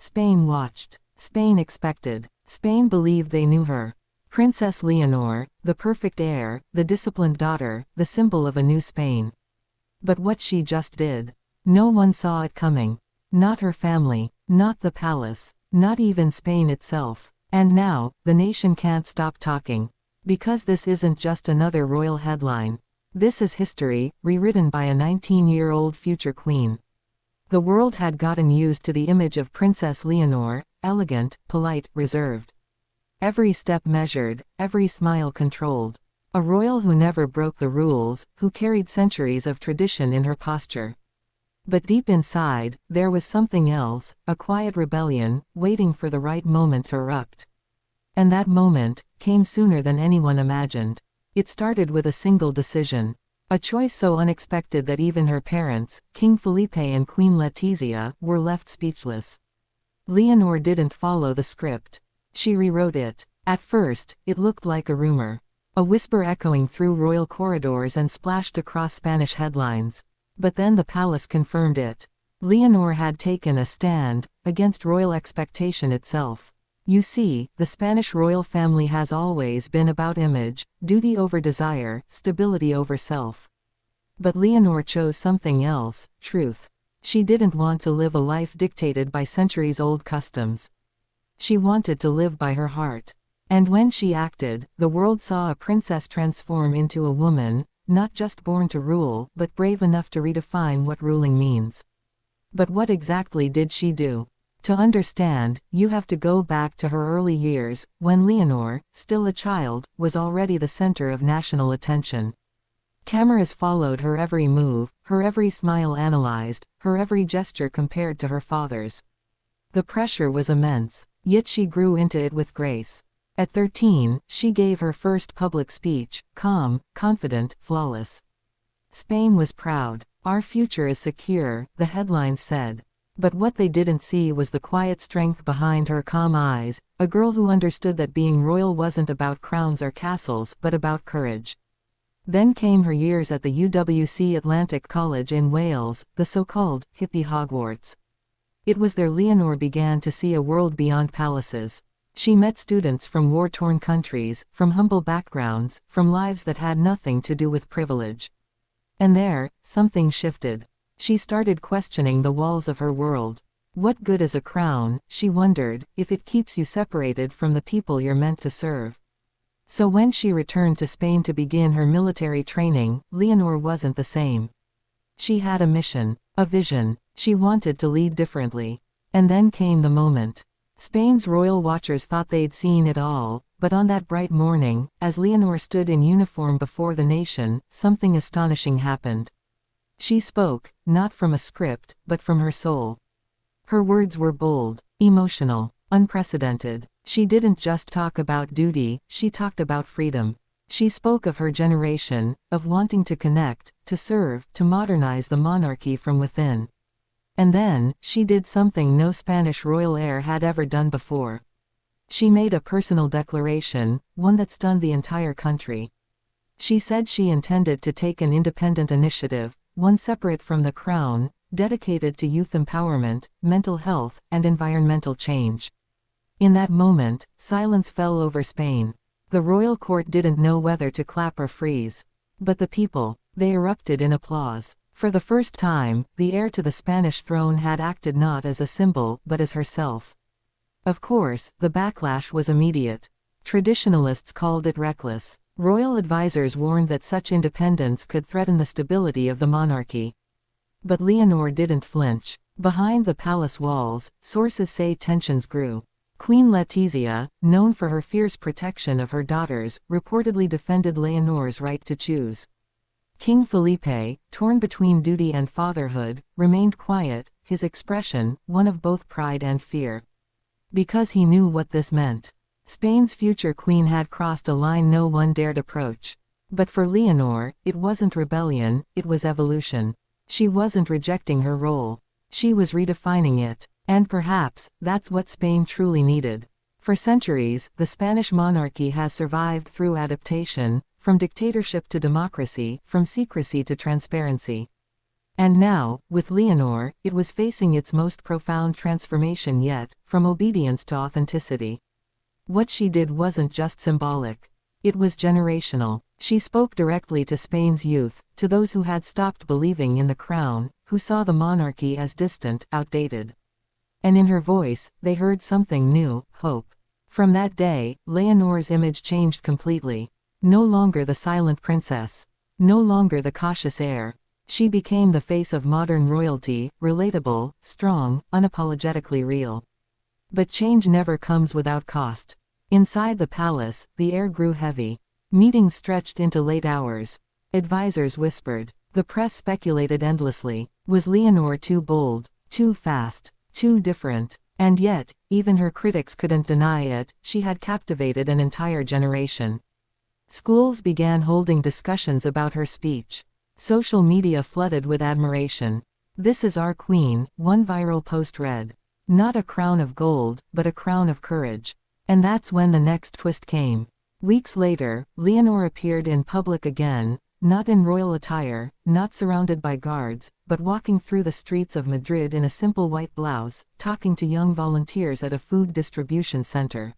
Spain watched. Spain expected. Spain believed they knew her. Princess Leonor, the perfect heir, the disciplined daughter, the symbol of a new Spain. But what she just did. No one saw it coming. Not her family, not the palace, not even Spain itself. And now, the nation can't stop talking. Because this isn't just another royal headline. This is history, rewritten by a 19-year-old future queen. The world had gotten used to the image of Princess Leonor, elegant, polite, reserved. Every step measured, every smile controlled. A royal who never broke the rules, who carried centuries of tradition in her posture. But deep inside, there was something else, a quiet rebellion, waiting for the right moment to erupt. And that moment came sooner than anyone imagined. It started with a single decision. A choice so unexpected that even her parents, King Felipe and Queen Letizia, were left speechless. Leonor didn't follow the script. She rewrote it. At first, it looked like a rumor. A whisper echoing through royal corridors and splashed across Spanish headlines. But then the palace confirmed it. Leonor had taken a stand against royal expectation itself. You see, the Spanish royal family has always been about image, duty over desire, stability over self. But Leonor chose something else, truth. She didn't want to live a life dictated by centuries-old customs. She wanted to live by her heart. And when she acted, the world saw a princess transform into a woman, not just born to rule, but brave enough to redefine what ruling means. But what exactly did she do? To understand, you have to go back to her early years, when Leonor, still a child, was already the center of national attention. Cameras followed her every move, her every smile analyzed, her every gesture compared to her father's. The pressure was immense, yet she grew into it with grace. At 13, she gave her first public speech, calm, confident, flawless. Spain was proud. Our future is secure, the headlines said. But what they didn't see was the quiet strength behind her calm eyes, a girl who understood that being royal wasn't about crowns or castles, but about courage. Then came her years at the UWC Atlantic College in Wales, the so-called hippie Hogwarts. It was there Leonor began to see a world beyond palaces. She met students from war-torn countries, from humble backgrounds, from lives that had nothing to do with privilege. And there, something shifted. She started questioning the walls of her world. What good is a crown, she wondered, if it keeps you separated from the people you're meant to serve? So when she returned to Spain to begin her military training, Leonor wasn't the same. She had a mission, a vision. She wanted to lead differently. And then came the moment. Spain's royal watchers thought they'd seen it all, but on that bright morning, as Leonor stood in uniform before the nation, something astonishing happened. She spoke, not from a script, but from her soul. Her words were bold, emotional, unprecedented. She didn't just talk about duty, she talked about freedom. She spoke of her generation, of wanting to connect, to serve, to modernize the monarchy from within. And then, she did something no Spanish royal heir had ever done before. She made a personal declaration, one that stunned the entire country. She said she intended to take an independent initiative, one separate from the crown, dedicated to youth empowerment, mental health, and environmental change. In that moment, silence fell over Spain. The royal court didn't know whether to clap or freeze. But the people, they erupted in applause. For the first time, the heir to the Spanish throne had acted not as a symbol, but as herself. Of course, the backlash was immediate. Traditionalists called it reckless. Royal advisors warned that such independence could threaten the stability of the monarchy. But Leonor didn't flinch. Behind the palace walls, sources say tensions grew. Queen Letizia, known for her fierce protection of her daughters, reportedly defended Leonor's right to choose. King Felipe, torn between duty and fatherhood, remained quiet, his expression, one of both pride and fear. Because he knew what this meant. Spain's future queen had crossed a line no one dared approach. But for Leonor, it wasn't rebellion, it was evolution. She wasn't rejecting her role. She was redefining it. And perhaps, that's what Spain truly needed. For centuries, the Spanish monarchy has survived through adaptation, from dictatorship to democracy, from secrecy to transparency. And now, with Leonor, it was facing its most profound transformation yet, from obedience to authenticity. What she did wasn't just symbolic. It was generational. She spoke directly to Spain's youth, to those who had stopped believing in the crown, who saw the monarchy as distant, outdated. And in her voice, they heard something new, hope. From that day, Leonor's image changed completely. No longer the silent princess. No longer the cautious heir. She became the face of modern royalty, relatable, strong, unapologetically real. But change never comes without cost. Inside the palace, the air grew heavy. Meetings stretched into late hours. Advisors whispered. The press speculated endlessly. Was Leonor too bold, too fast, too different? And yet, even her critics couldn't deny it, she had captivated an entire generation. Schools began holding discussions about her speech. Social media flooded with admiration. "This is our queen," one viral post read. "Not a crown of gold, but a crown of courage." And that's when the next twist came. Weeks later, Leonor appeared in public again, not in royal attire, not surrounded by guards, but walking through the streets of Madrid in a simple white blouse, talking to young volunteers at a food distribution center.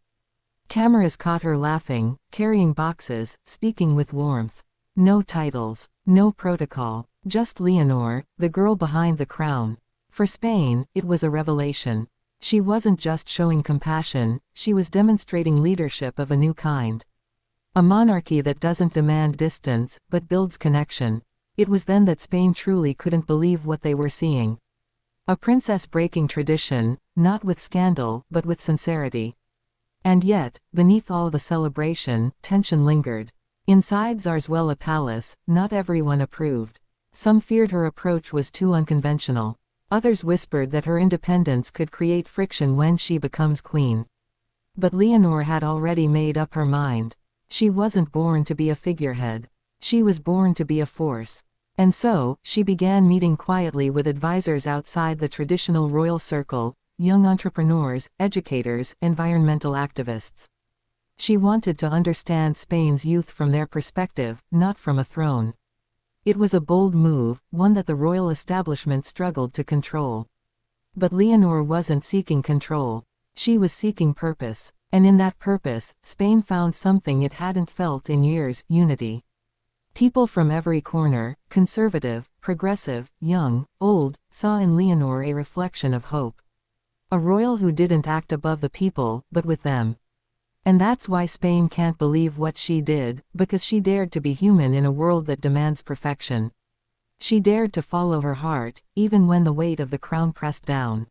Cameras caught her laughing, carrying boxes, speaking with warmth. No titles, no protocol, just Leonor, the girl behind the crown. For Spain, it was a revelation. She wasn't just showing compassion, she was demonstrating leadership of a new kind. A monarchy that doesn't demand distance, but builds connection. It was then that Spain truly couldn't believe what they were seeing. A princess breaking tradition, not with scandal, but with sincerity. And yet, beneath all the celebration, tension lingered. Inside Zarzuela Palace, not everyone approved. Some feared her approach was too unconventional. Others whispered that her independence could create friction when she becomes queen. But Leonor had already made up her mind. She wasn't born to be a figurehead. She was born to be a force. And so, she began meeting quietly with advisors outside the traditional royal circle, young entrepreneurs, educators, environmental activists. She wanted to understand Spain's youth from their perspective, not from a throne. It was a bold move, one that the royal establishment struggled to control. But Leonor wasn't seeking control. She was seeking purpose. And in that purpose, Spain found something it hadn't felt in years: unity. People from every corner, conservative, progressive, young, old, saw in Leonor a reflection of hope. A royal who didn't act above the people, but with them. And that's why Spain can't believe what she did, because she dared to be human in a world that demands perfection. She dared to follow her heart, even when the weight of the crown pressed down.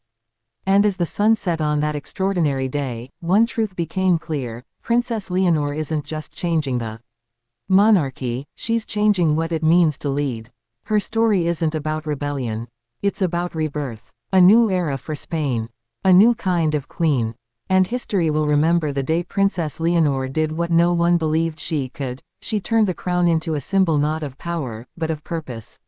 And as the sun set on that extraordinary day, one truth became clear: Princess Leonor isn't just changing the monarchy, she's changing what it means to lead. Her story isn't about rebellion. It's about rebirth. A new era for Spain. A new kind of queen. And history will remember the day Princess Leonor did what no one believed she could. She turned the crown into a symbol not of power, but of purpose.